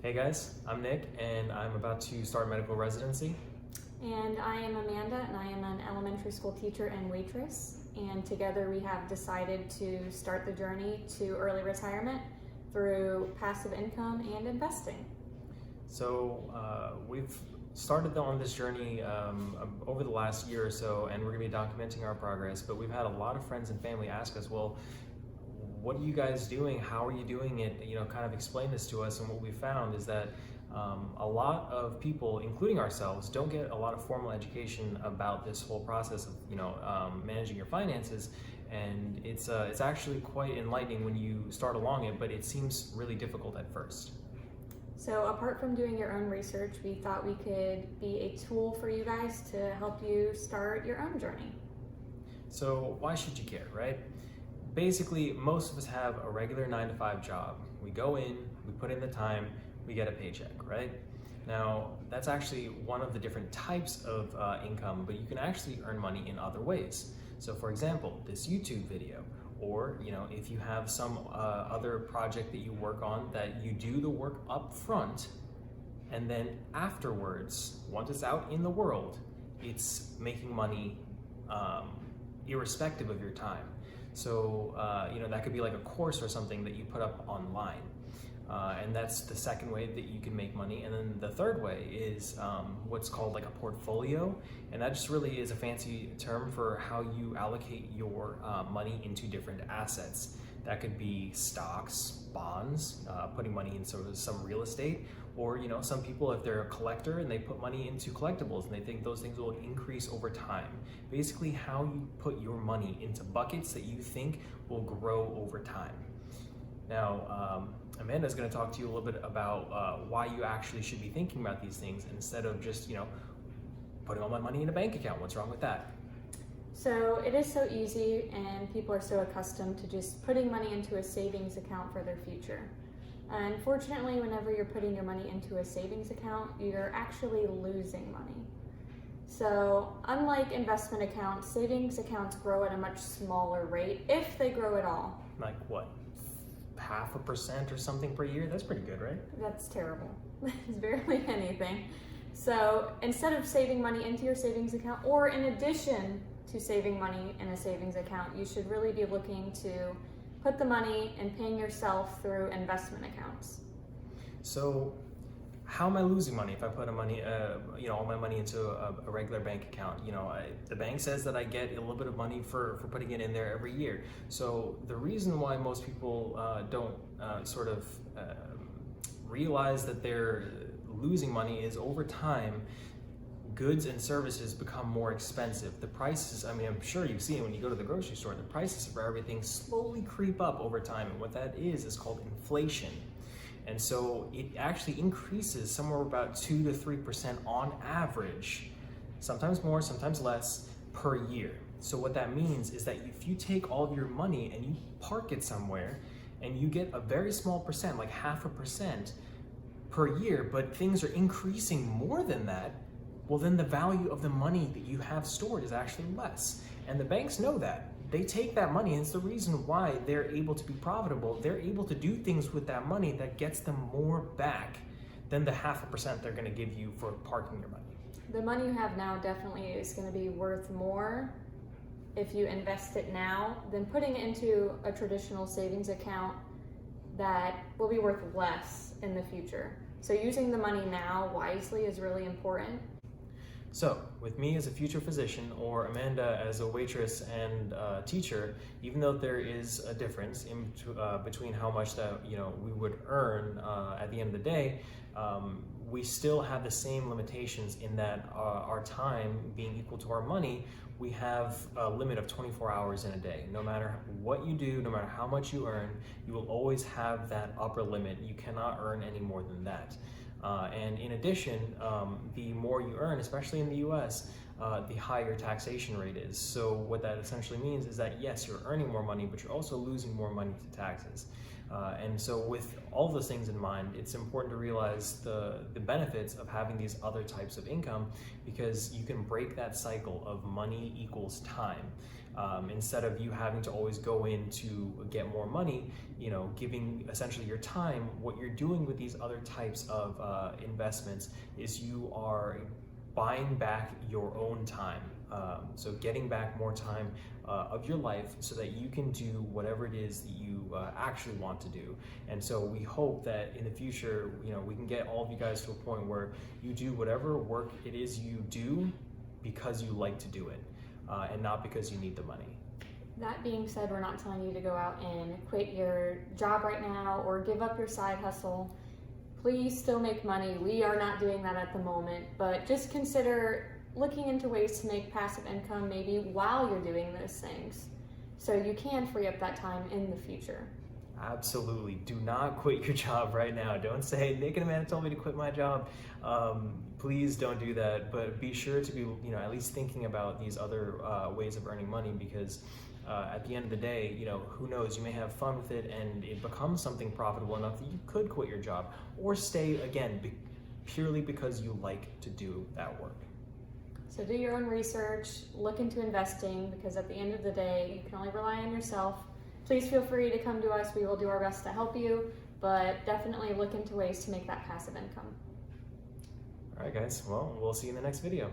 Hey guys, I'm Nick and I'm about to start medical residency. And I am Amanda, and I am an elementary school teacher and waitress. And together we have decided to start the journey to early retirement through passive income and investing. So we've started on this journey over the last year or so, and we're going to be documenting our progress. But we've had a lot of friends and family ask us, well, what are you guys doing? How are you doing it? Kind of explain this to us. And what we found is that a lot of people, including ourselves, don't get a lot of formal education about this whole process of managing your finances, and it's actually quite enlightening when you start along it, but it seems really difficult at first. So apart from doing your own research, we thought we could be a tool for you guys to help you start your own journey. So why should you care, right? Basically, most of us have a regular 9-to-5 job. We go in, we put in the time, we get a paycheck, right? Now, that's actually one of the different types of income, but you can actually earn money in other ways. So for example, this YouTube video, or if you have some other project that you work on, that you do the work up front, and then afterwards, once it's out in the world, it's making money irrespective of your time. So that could be like a course or something that you put up online. And that's the second way that you can make money. And then the third way is what's called like a portfolio. And that just really is a fancy term for how you allocate your money into different assets. That could be stocks, bonds, putting money in sort of some real estate, or some people, if they're a collector and they put money into collectibles and they think those things will increase over time. Basically how you put your money into buckets that you think will grow over time. Now, Amanda's going to talk to you a little bit about why you actually should be thinking about these things instead of just, putting all my money in a bank account. What's wrong with that? So it is so easy, and people are so accustomed to just putting money into a savings account for their future. Unfortunately, whenever you're putting your money into a savings account, you're actually losing money. So unlike investment accounts, savings accounts grow at a much smaller rate, if they grow at all. Like what? 0.5% or something per year? That's pretty good, right? That's terrible. It's barely anything. So instead of saving money into your savings account, or in addition to saving money in a savings account, you should really be looking to put the money and paying yourself through investment accounts. So how am I losing money if I put all my money into a regular bank account? The bank says that I get a little bit of money for putting it in there every year. So the reason why most people don't realize that they're losing money is over time, goods and services become more expensive. The prices, I'm sure you've seen it when you go to the grocery store, the prices for everything slowly creep up over time. And what that is called inflation. And so it actually increases somewhere about 2 to 3% on average, sometimes more, sometimes less, per year. So what that means is that if you take all of your money and you park it somewhere and you get a very small percent, like 0.5% per year, but things are increasing more than that, well then the value of the money that you have stored is actually less. And the banks know that. They take that money, and it's the reason why they're able to be profitable. They're able to do things with that money that gets them more back than the 0.5% they're gonna give you for parking your money. The money you have now definitely is going to be worth more if you invest it now than putting it into a traditional savings account that will be worth less in the future. So using the money now wisely is really important. So, with me as a future physician, or Amanda as a waitress and teacher, even though there is a difference between how much that we would earn at the end of the day, we still have the same limitations in that our time being equal to our money, we have a limit of 24 hours in a day. No matter what you do, no matter how much you earn, you will always have that upper limit. You cannot earn any more than that. And in addition, the more you earn, especially in the US, the higher taxation rate is. So what that essentially means is that yes, you're earning more money, but you're also losing more money to taxes. And so with all those things in mind, it's important to realize the benefits of having these other types of income, because you can break that cycle of money equals time. Instead of you having to always go in to get more money, giving essentially your time, what you're doing with these other types of investments is you are buying back your own time. So getting back more time of your life so that you can do whatever it is that you actually want to do. And so we hope that in the future, we can get all of you guys to a point where you do whatever work it is you do because you like to do it, and not because you need the money. That being said, we're not telling you to go out and quit your job right now or give up your side hustle. Please still make money. We are not doing that at the moment, but just consider looking into ways to make passive income maybe while you're doing those things, so you can free up that time in the future. Absolutely. Do not quit your job right now. Don't say, Nick and Amanda told me to quit my job. Please don't do that, but be sure to be, at least thinking about these other ways of earning money, because at the end of the day, who knows, you may have fun with it and it becomes something profitable enough that you could quit your job or stay, again, purely because you like to do that work. So do your own research, look into investing, because at the end of the day, you can only rely on yourself. Please feel free to come to us. We will do our best to help you, but definitely look into ways to make that passive income. All right, guys. Well, we'll see you in the next video.